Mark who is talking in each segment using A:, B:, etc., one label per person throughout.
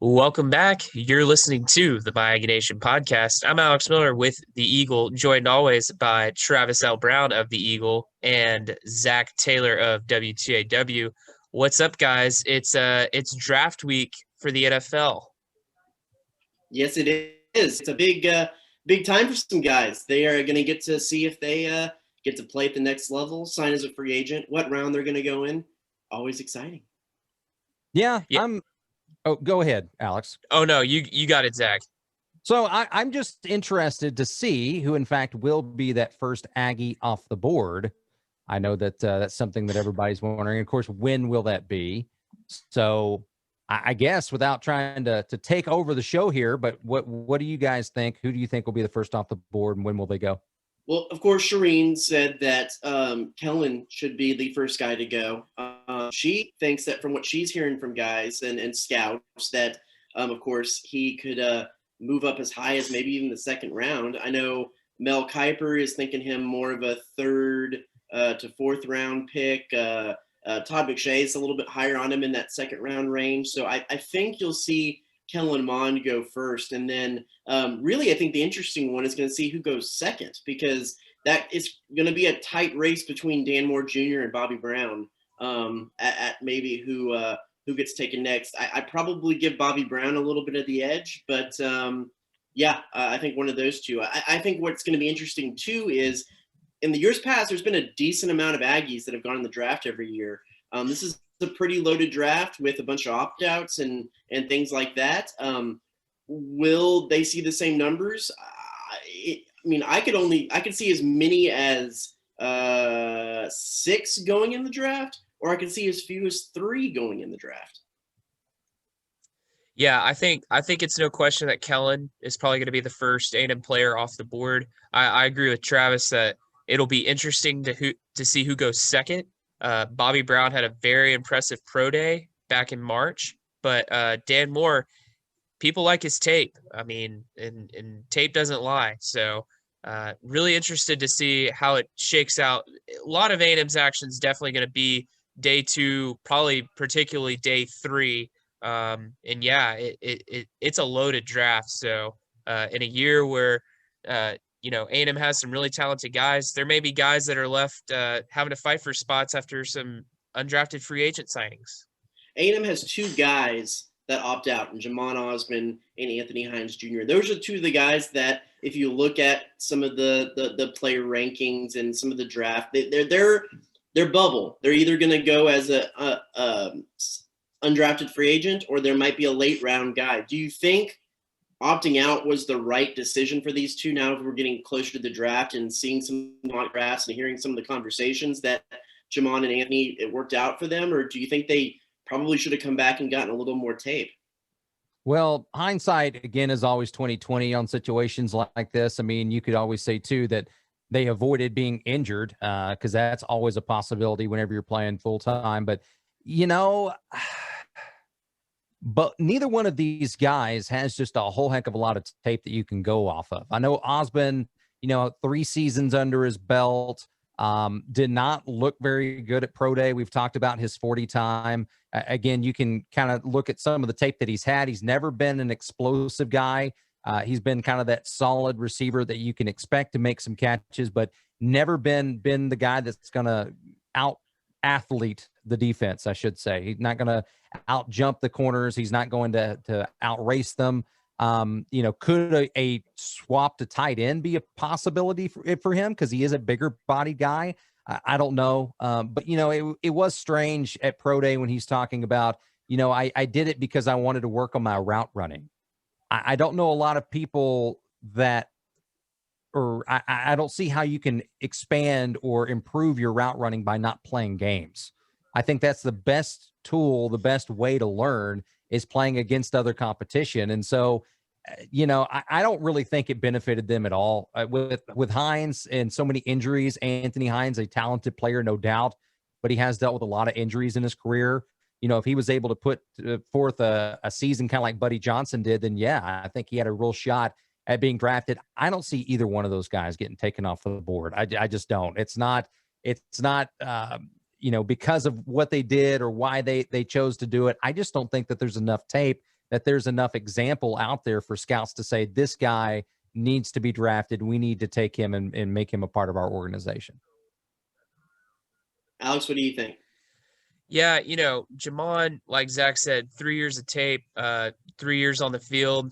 A: Welcome back. You're listening to the My Aggie Nation Podcast. I'm Alex Miller with the Eagle, joined always by Travis L. Brown of the Eagle and Zach Taylor of WTAW. What's up, guys? It's draft week for the NFL.
B: Yes, it is. It's a big time for some guys. They are going to get to see if they get to play at the next level, sign as a free agent, what round they're going to go in. Always exciting.
C: Yeah. Oh, go ahead, Alex.
A: Oh, no, you got it, Zach.
C: So I'm just interested to see who, in fact, will be that first Aggie off the board. I know that that's something that everybody's wondering. Of course, when will that be? So I guess without trying to take over the show here, but what do you guys think? Who do you think will be the first off the board, and when will they go?
B: Well, of course, Shireen said that Kellen should be the first guy to go. She thinks that from what she's hearing from guys and scouts that, of course, he could move up as high as maybe even the second round. I know Mel Kiper is thinking him more of a third to fourth round pick. Todd McShay is a little bit higher on him in that second round range. So I think you'll see Kellen Mond go first. And then really, I think the interesting one is going to see who goes second, because that is going to be a tight race between Dan Moore Jr. and Bobby Brown at maybe who gets taken next. I probably give Bobby Brown a little bit of the edge, but I think one of those two. I think what's going to be interesting too is in the years past, there's been a decent amount of Aggies that have gone in the draft every year. This is a pretty loaded draft with a bunch of opt-outs and things like that. Will they see the same numbers? I could see as many as 6 going in the draft, or I could see as few as 3 going in the draft.
A: Yeah, I think it's no question that Kellen is probably going to be the first A&M player off the board. I agree with Travis that it'll be interesting to see who goes second. Bobby Brown had a very impressive pro day back in March, but Dan Moore, people like his tape. I mean, and tape doesn't lie. So really interested to see how it shakes out. A lot of A&M's actions definitely going to be day 2, probably particularly day 3. It's a loaded draft. So in a year where A&M has some really talented guys, there may be guys that are left having to fight for spots after some undrafted free agent signings.
B: A&M has 2 guys that opt out, and Jamon Osmond and Anthony Heinz Jr. Those are 2 of the guys that, if you look at some of the player rankings and some of the draft, they're bubble. They're either going to go as a undrafted free agent, or there might be a late round guy. Do you think opting out was the right decision for these 2 now that we're getting closer to the draft and seeing some mock drafts and hearing some of the conversations that Jamon and Anthony, it worked out for them? Or do you think they probably should have come back and gotten a little more tape?
C: Well, hindsight, again, is always 20/20 on situations like this. I mean, you could always say, too, that they avoided being injured because that's always a possibility whenever you're playing full time. But, but neither one of these guys has just a whole heck of a lot of tape that you can go off of. I know Osmond, 3 seasons under his belt, did not look very good at pro day. We've talked about his 40 time. Again, you can kind of look at some of the tape that he's had. He's never been an explosive guy. He's been kind of that solid receiver that you can expect to make some catches, but never been the guy that's going to out athlete the defense, I should say. He's not going to out jump the corners. He's not going to outrace them. Could a swap to tight end be a possibility for him? Because he is a bigger body guy. I don't know. But it was strange at pro day when he's talking about, I did it because I wanted to work on my route running. I don't know a lot of people that, or I don't see how you can expand or improve your route running by not playing games. I think that's the best tool, the best way to learn is playing against other competition. And so, I don't really think it benefited them at all with Heinz and so many injuries. Anthony Heinz, a talented player, no doubt, but he has dealt with a lot of injuries in his career. If he was able to put forth a season kind of like Buddy Johnson did, then yeah, I think he had a real shot at being drafted. I don't see either one of those guys getting taken off the board. I just don't. It's not because of what they did or why they chose to do it. I just don't think that there's enough tape that there's enough example out there for scouts to say, this guy needs to be drafted. We need to take him and make him a part of our organization.
B: Alex, what do you think?
A: Yeah, Jamon, like Zach said, 3 years of tape, 3 years on the field.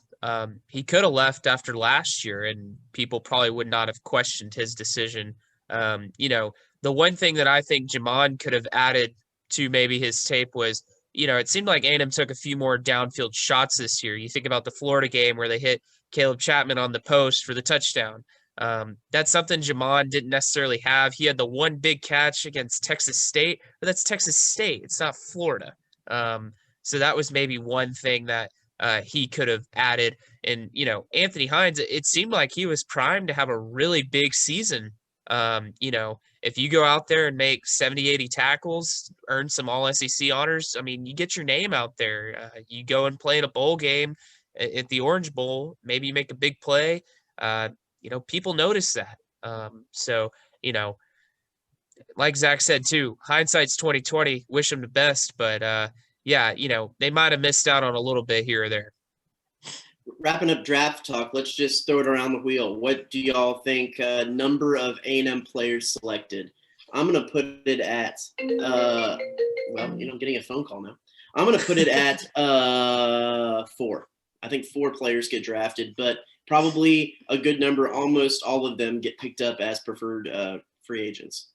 A: He could have left after last year, and people probably would not have questioned his decision. The one thing that I think Jamon could have added to maybe his tape was, it seemed like A&M took a few more downfield shots this year. You think about the Florida game where they hit Caleb Chapman on the post for the touchdown. That's something Jamon didn't necessarily have. He had the one big catch against Texas State, but that's Texas State. It's not Florida. So that was maybe one thing that he could have added. And, Anthony Heinz, it seemed like he was primed to have a really big season. If you go out there and make 70, 80 tackles, earn some all-SEC honors, I mean, you get your name out there. You go and play in a bowl game at the Orange Bowl. Maybe you make a big play. People notice that. Like Zach said too, hindsight's 2020. Wish them the best, but they might have missed out on a little bit here or there.
B: Wrapping up draft talk, let's just throw it around the wheel. What do y'all think number of A&M players selected? I'm going to put it at, getting a phone call now. I'm going to put it at 4. I think 4 players get drafted, but probably a good number, almost all of them get picked up as preferred free agents.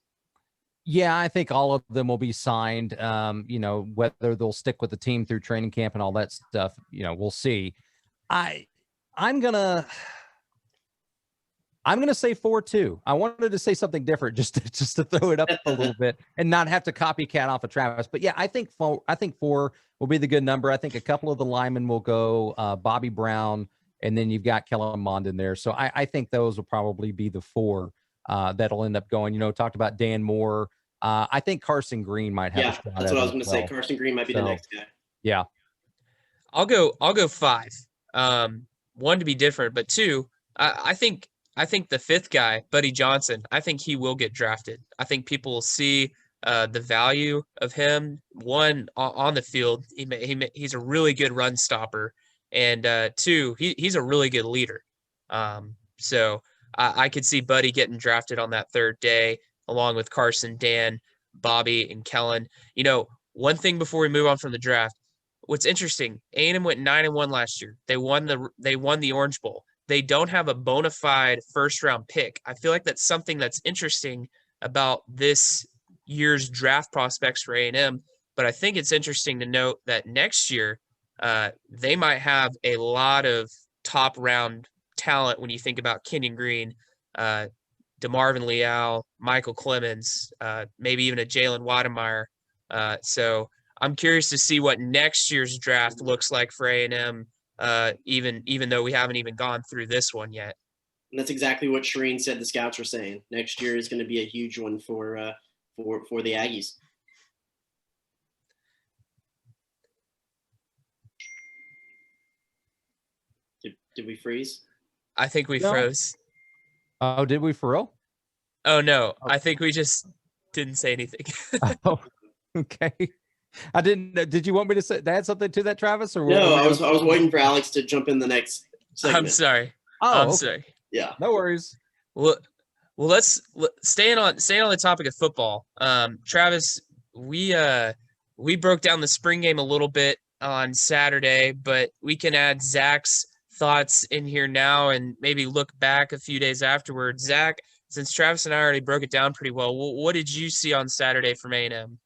C: Yeah, I think all of them will be signed. Whether they'll stick with the team through training camp and all that stuff, we'll see. I'm gonna say 4 too. I wanted to say something different just to throw it up a little bit and not have to copycat off of Travis. But yeah, I think 4 will be the good number. I think a couple of the linemen will go, Bobby Brown, and then you've got Kellen Mond in there. So I think those will probably be the 4 that'll end up going. Talked about Dan Moore. I think Carson Green might have.
B: Yeah, that's what I was going to say. Carson Green might be the next guy.
C: Yeah,
A: I'll go 5. 1 to be different, but 2, I think the 5th guy, Buddy Johnson, I think he will get drafted. I think people will see the value of him. 1, on the field, he's a really good run stopper, and 2, he's a really good leader. So I could see Buddy getting drafted on that 3rd day, along with Carson, Dan, Bobby, and Kellen. One thing before we move on from the draft. What's interesting, A&M went 9-1 last year. They won the Orange Bowl. They don't have a bona fide first-round pick. I feel like that's something that's interesting about this year's draft prospects for A&M. But I think it's interesting to note that next year they might have a lot of top-round talent when you think about Kenyon Green, DeMarvin Leal, Michael Clemens, maybe even a Jalen Wademeyer. So I'm curious to see what next year's draft looks like for A&M, even though we haven't even gone through this one yet.
B: And that's exactly what Shireen said the scouts were saying. Next year is going to be a huge one for the Aggies. Did we freeze?
A: I think we froze.
C: Oh, did we for real?
A: Oh, no. I think we just didn't say anything.
C: Oh, okay. I didn't. Did you want me to add something to that, Travis? Or
B: no, I was waiting for Alex to jump in the next segment.
A: I'm sorry.
C: I'm
A: sorry.
B: Yeah.
C: No worries.
A: Well, let's staying on the topic of football. Travis, we broke down the spring game a little bit on Saturday, but we can add Zach's thoughts in here now and maybe look back a few days afterwards. Zach, since Travis and I already broke it down pretty well, what did you see on Saturday from A&M?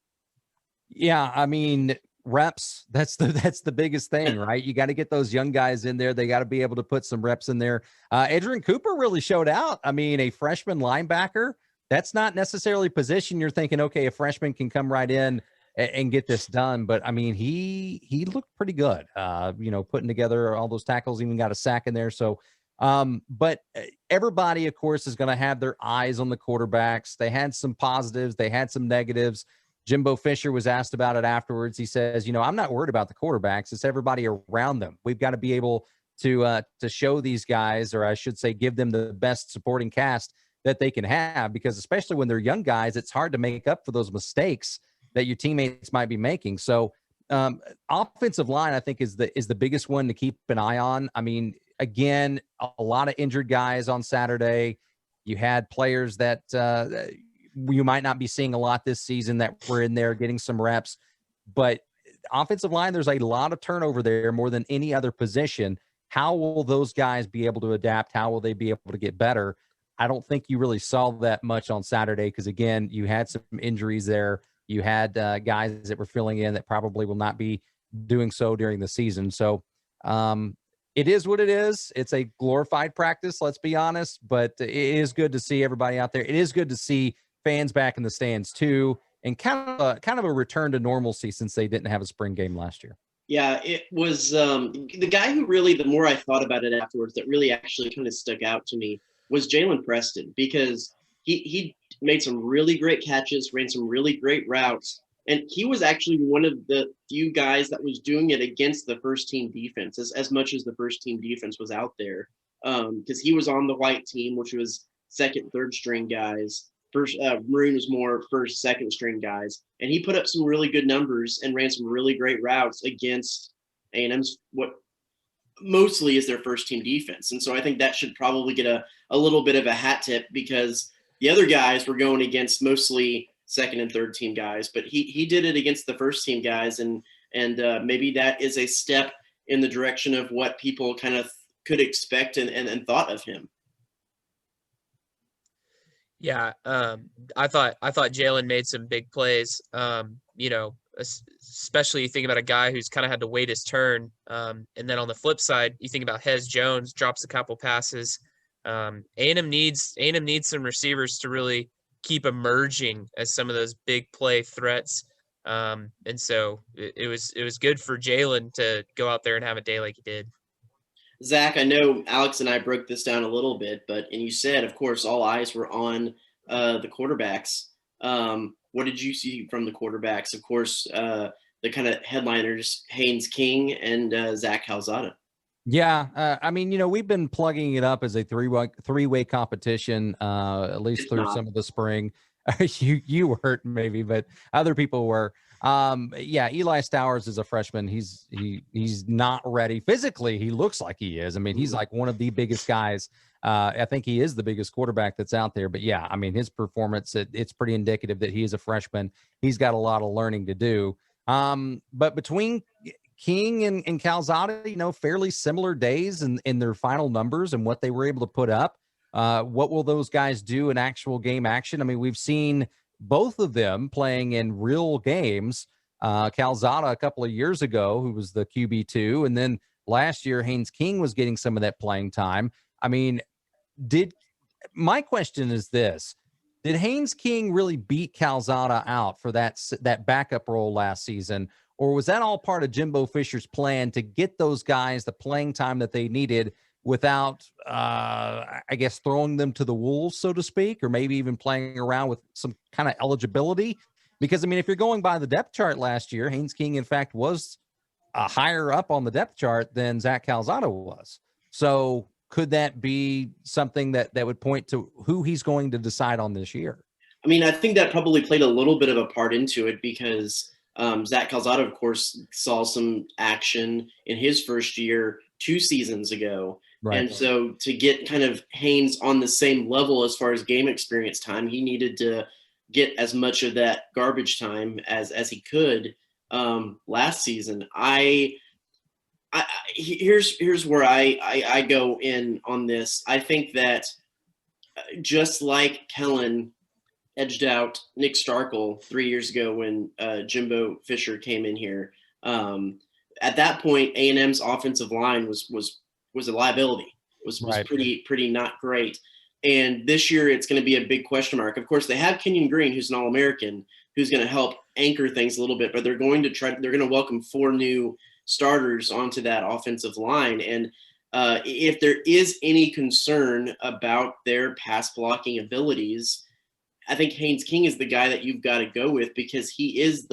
C: Yeah, I mean, reps, that's the biggest thing, right? You got to get those young guys in there. They got to be able to put some reps in there. Adrian Cooper really showed out. I mean, a freshman linebacker, that's not necessarily a position you're thinking, okay, a freshman can come right in and get this done. But I mean, he looked pretty good, putting together all those tackles, even got a sack in there. So, but everybody, of course, is going to have their eyes on the quarterbacks. They had some positives. They had some negatives. Jimbo Fisher was asked about it afterwards. He says, I'm not worried about the quarterbacks. It's everybody around them. We've got to be able to show these guys, or I should say, give them the best supporting cast that they can have, because especially when they're young guys, it's hard to make up for those mistakes that your teammates might be making. So Offensive line, I think, is the biggest one to keep an eye on. I mean, again, a lot of injured guys on Saturday. You had players that you might not be seeing a lot this season that were in there getting some reps. But offensive line, there's a lot of turnover there, more than any other position. How will those guys be able to adapt? How will they be able to get better? I don't think you really saw that much on Saturday because, again, you had some injuries there. You had guys that were filling in that probably will not be doing so during the season. So it is what it is. It's a glorified practice, let's be honest, but it is good to see everybody out there. It is good to see fans back in the stands too, and kind of a return to normalcy since they didn't have a spring game last year.
B: Yeah, it was the guy who really, the more I thought about it afterwards, that really actually kind of stuck out to me was Jaylen Preston, because he made some really great catches, ran some really great routes, and he was actually one of the few guys that was doing it against the first team defense, as much as the first team defense was out there, because he was on the white team, which was second, third string guys. Maroon was more first, second string guys, and he put up some really good numbers and ran some really great routes against A&M's what mostly is their first team defense. And so I think that should probably get a little bit of a hat tip, because the other guys were going against mostly second and third team guys, but he did it against the first team guys, and maybe that is a step in the direction of what people kind of could expect and thought of him.
A: Yeah, I thought Jaylen made some big plays. Especially you think about a guy who's kind of had to wait his turn. And then on the flip side, you think about Hez Jones drops a couple passes. A&M needs some receivers to really keep emerging as some of those big play threats. And so it was good for Jaylen to go out there and have a day like he did.
B: Zach, I know Alex and I broke this down a little bit, and you said, of course, all eyes were on the quarterbacks. What did you see from the quarterbacks? Of course, the kind of headliners, Heinz King and Zach Calzada.
C: Yeah, I mean, we've been plugging it up as a three-way competition, at least through some of the spring. You weren't maybe, but other people were. Yeah, Eli Stowers is a freshman. He's not ready physically. He looks like he is. I mean, he's like one of the biggest guys. I think he is the biggest quarterback that's out there. But yeah, I mean, his performance, it's pretty indicative that he is a freshman. He's got a lot of learning to do. But between King and Calzada, fairly similar days in their final numbers and what they were able to put up. What will those guys do in actual game action? I mean, we've seen both of them playing in real games. Calzada a couple of years ago, who was the QB2, and then last year Heinz King was getting some of that playing time. I mean, my question is this: did Heinz King really beat Calzada out for that backup role last season, or was that all part of Jimbo Fisher's plan to get those guys the playing time that they needed without, I guess, throwing them to the wolves, so to speak, or maybe even playing around with some kind of eligibility? Because, I mean, if you're going by the depth chart last year, Heinz King, in fact, was higher up on the depth chart than Zach Calzada was. So could that be something that would point to who he's going to decide on this year?
B: I mean, I think that probably played a little bit of a part into it, because Zach Calzada, of course, saw some action in his first year 2 seasons ago. Right. And so to get kind of Heinz on the same level as far as game experience time, he needed to get as much of that garbage time as he could last season. Here's where I go in on this. I think that just like Kellen edged out Nick Starkel 3 years ago when Jimbo Fisher came in here, at that point A&M's offensive line was a liability. Was right. pretty not great. And this year it's going to be a big question mark. Of course, they have Kenyon Green, who's an All-American, who's going to help anchor things a little bit, but they're going to welcome 4 new starters onto that offensive line. And if there is any concern about their pass blocking abilities, I think Heinz King is the guy that you've got to go with, because he is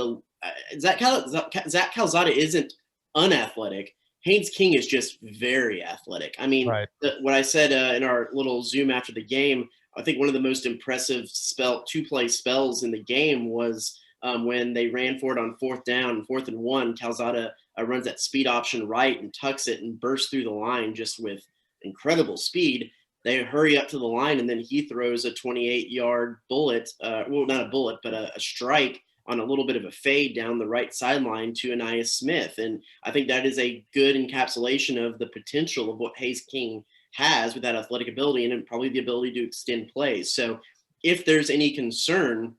B: Zach Calzada isn't unathletic. Heinz King is just very athletic. I mean, right. What I said in our little Zoom after the game, I think one of the most impressive 2-play spells in the game was when they ran for it on 4th down, 4th and 1. Calzada runs that speed option right and tucks it and bursts through the line just with incredible speed. They hurry up to the line, and then he throws a 28-yard bullet, well, not a bullet, but a strike on a little bit of a fade down the right sideline to Anais Smith. And I think that is a good encapsulation of the potential of what Hayes King has with that athletic ability and probably the ability to extend plays. So if there's any concern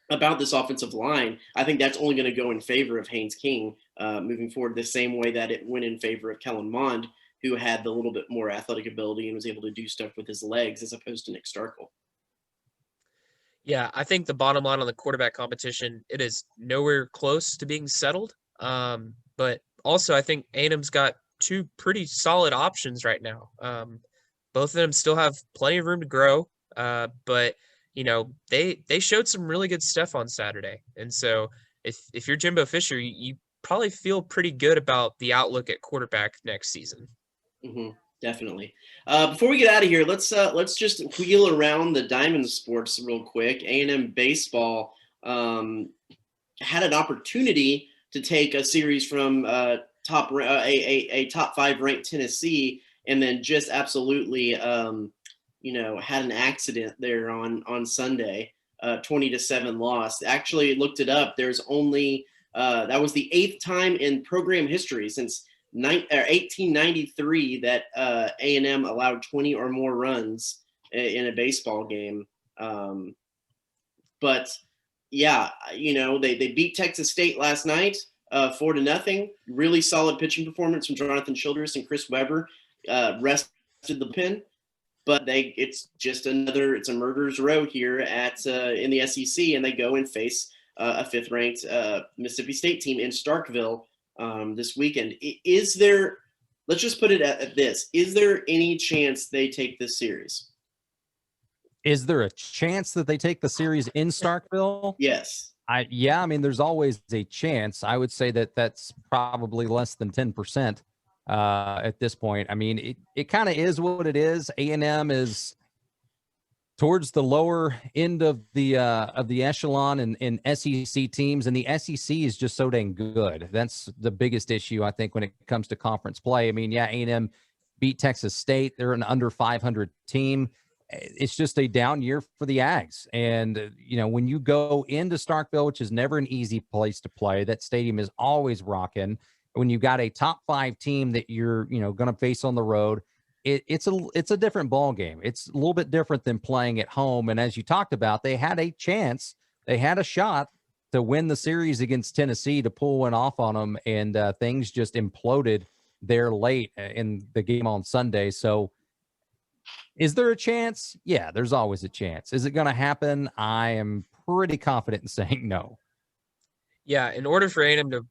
B: about this offensive line, I think that's only going to go in favor of Haynes King moving forward, the same way that it went in favor of Kellen Mond, who had the little bit more athletic ability and was able to do stuff with his legs as opposed to Nick Starkel.
A: Yeah, I think the bottom line on the quarterback competition, it is nowhere close to being settled. But also I think A&M's got two pretty solid options right now. Both of them still have plenty of room to grow, but they showed some really good stuff on Saturday. And so if you're Jimbo Fisher, you probably feel pretty good about the outlook at quarterback next season.
B: Mm-hmm. Definitely. Before we get out of here, let's just wheel around the Diamond Sports real quick. A&M baseball had an opportunity to take a series from a top 5 ranked Tennessee, and then just absolutely had an accident there on Sunday. 20-7 loss. Actually looked it up. There's only that was the 8th time in program history since 1893 that A&M allowed 20 or more runs in a baseball game. But yeah, they beat Texas State last night 4-0. Really solid pitching performance from Jonathan Childress and Chris Webber. Rested the pin, but it's a murderer's row here in the SEC, and they go and face a 5th ranked Mississippi State team in Starkville this weekend. Let's just put it at this. Is there any chance they take this series?
C: Is there a chance that they take the series in Starkville?
B: Yes.
C: I mean, there's always a chance. I would say that that's probably less than 10% at this point. I mean, it kind of is what it is. A&M is towards the lower end of the echelon in SEC teams, and the SEC is just so dang good. That's the biggest issue, I think, when it comes to conference play. I mean, yeah, A&M beat Texas State. They're an under 500 team. It's just a down year for the Ags. And, when you go into Starkville, which is never an easy place to play, that stadium is always rocking. When you've got a top 5 team that you're, going to face on the road, it's a different ball game. It's a little bit different than playing at home. And as you talked about, they had a chance, they had a shot to win the series against Tennessee, to pull one off on them, and things just imploded there late in the game on Sunday. So is there a chance? Yeah, there's always a chance. Is it going to happen? I am pretty confident in saying no.
A: Yeah, in order for A&M to,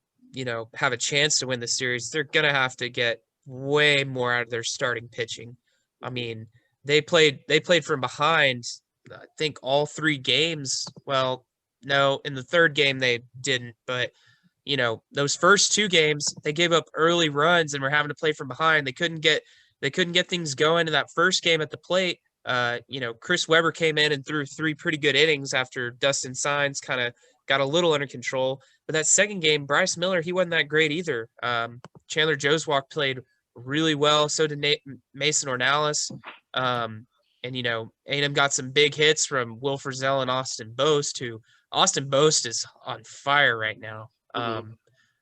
A: have a chance to win the series, they're going to have to get way more out of their starting pitching. I mean, they played from behind, I think, all 3 games. Well, no, in the 3rd game they didn't, but those first 2 games they gave up early runs and were having to play from behind. They couldn't get things going in that first game at the plate. Chris Webber came in and threw 3 pretty good innings after Dustin Signs kind of got a little under control. But that second game, Bryce Miller, he wasn't that great either. Chandler Josewalk played really well. So did Mason Ornalis. And A&M got some big hits from Will Frizzell and Austin Boast, who Austin Boast is on fire right now.
B: Mm-hmm.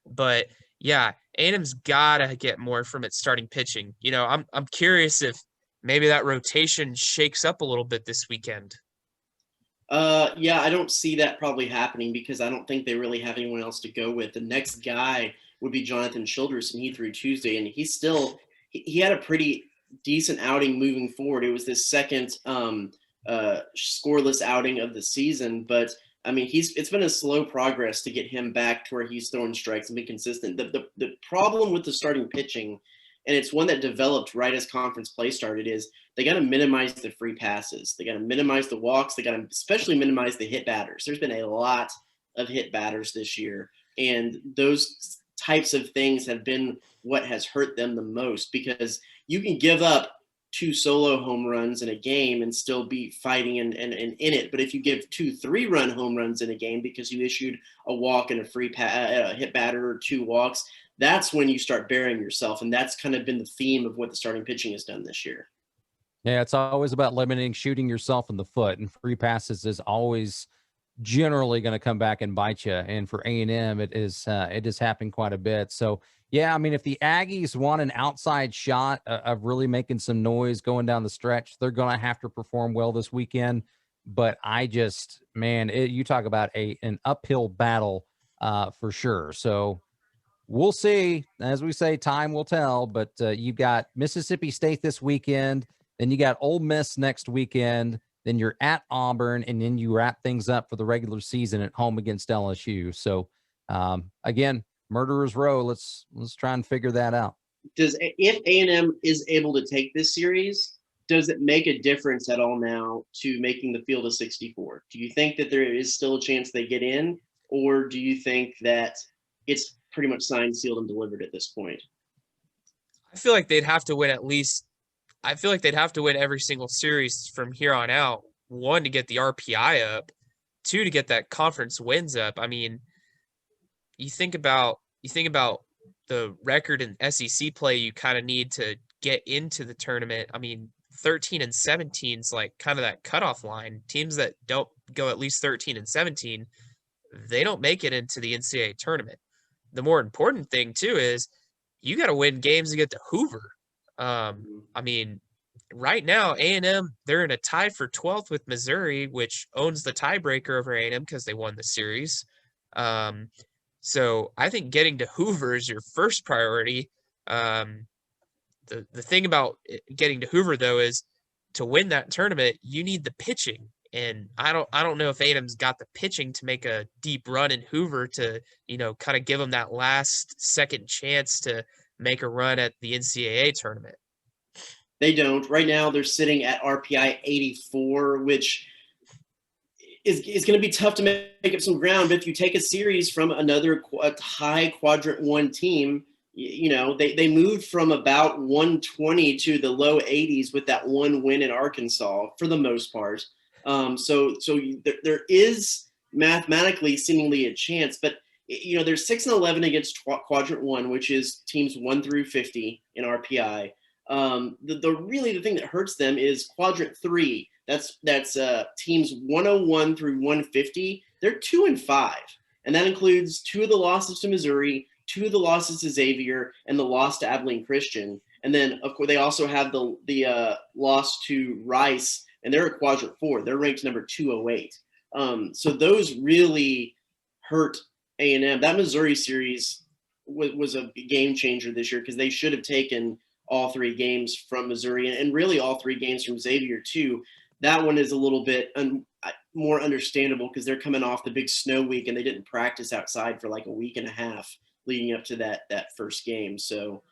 A: But yeah, A&M's gotta get more from its starting pitching. I'm curious if maybe that rotation shakes up a little bit this weekend.
B: Yeah, I don't see that probably happening because I don't think they really have anyone else to go with. The next guy would be Jonathan Childress, and he threw Tuesday, and he had a pretty decent outing moving forward. It was his second scoreless outing of the season, but I mean, it's been a slow progress to get him back to where he's throwing strikes and be consistent. The problem with the starting pitching, and it's one that developed right as conference play started, is they got to minimize the free passes. They got to minimize the walks. They got to especially minimize the hit batters. There's been a lot of hit batters this year, and those types of things have been what has hurt them the most, because you can give up 2 solo home runs in a game and still be fighting and in it. But if you give 2 3-run home runs in a game because you issued a walk and a hit batter or 2 walks, that's when you start burying yourself. And that's kind of been the theme of what the starting pitching has done this year.
C: Yeah, it's always about limiting shooting yourself in the foot, and free passes is always generally going to come back and bite you. And for A&M, it is happening quite a bit. So yeah, I mean, if the Aggies want an outside shot of really making some noise going down the stretch, they're going to have to perform well this weekend. But I just, man, you talk about an uphill battle for sure. So we'll see. As we say, time will tell. But you've got Mississippi State this weekend. Then you got Ole Miss next weekend. Then you're at Auburn, and then you wrap things up for the regular season at home against LSU. So again, Murderer's Row. Let's try and figure that out.
B: If A&M is able to take this series, does it make a difference at all now to making the field of 64? Do you think that there is still a chance they get in, or do you think that it's pretty much signed, sealed, and delivered at this point?
A: I feel like they'd have to win every single series from here on out. 1, to get the RPI up, 2, to get that conference wins up. I mean, you think about the record in SEC play you kind of need to get into the tournament. I mean, 13-17 is like kind of that cutoff line. Teams that don't go at least 13-17, they don't make it into the NCAA tournament. The more important thing too is you got to win games to get to Hoover. I mean, right now, A&M, they're in a tie for 12th with Missouri, which owns the tiebreaker over A&M because they won the series. So I think getting to Hoover is your first priority. The thing about getting to Hoover, though, is to win that tournament, you need the pitching. And I don't know if A&M's got the pitching to make a deep run in Hoover to, kind of give them that last second chance to make a run at the NCAA tournament.
B: They don't. Right now, they're sitting at RPI 84, which is going to be tough to make up some ground. But if you take a series from another high quadrant 1 team, they moved from about 120 to the low 80s with that 1 win in Arkansas for the most part. So there is mathematically seemingly a chance, but they're 6-11 against quadrant 1, which is teams 1 through 50 in RPI. The thing that hurts them is quadrant 3. That's teams 101 through 150. They're 2-5, and that includes 2 of the losses to Missouri, 2 of the losses to Xavier, and the loss to Abilene Christian. And then, of course, they also have the loss to Rice, and they're at quadrant 4. They're ranked number 208. So those really hurt A&M. That Missouri series was a game changer this year because they should have taken all 3 games from Missouri and really all 3 games from Xavier too. That one is a little bit more understandable because they're coming off the big snow week and they didn't practice outside for like a week and a half leading up to that first game. So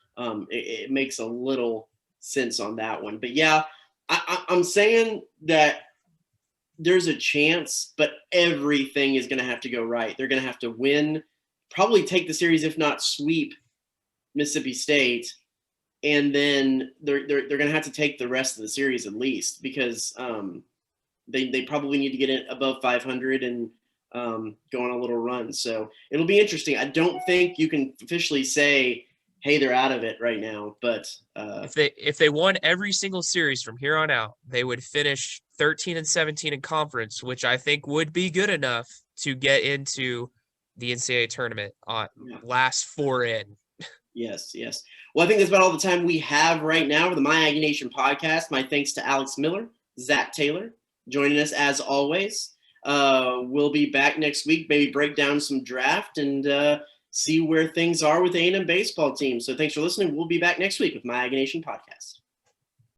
B: it makes a little sense on that one. But yeah, I'm saying that there's a chance, but everything is going to have to go right. They're going to have to win, probably take the series, if not sweep Mississippi State. And then they're going to have to take the rest of the series at least because they probably need to get it above 500 and go on a little run. So it'll be interesting. I don't think you can officially say, hey, they're out of it right now. But
A: if they won every single series from here on out, they would finish 13-17 in conference, which I think would be good enough to get into the NCAA tournament on last 4 in.
B: Yes. Well, I think that's about all the time we have right now for the My Aggie Nation podcast. My thanks to Alex Miller, Zach Taylor, joining us as always. We'll be back next week, maybe break down some draft and see where things are with the A&M baseball team. So thanks for listening. We'll be back next week with My Aggie Nation podcast.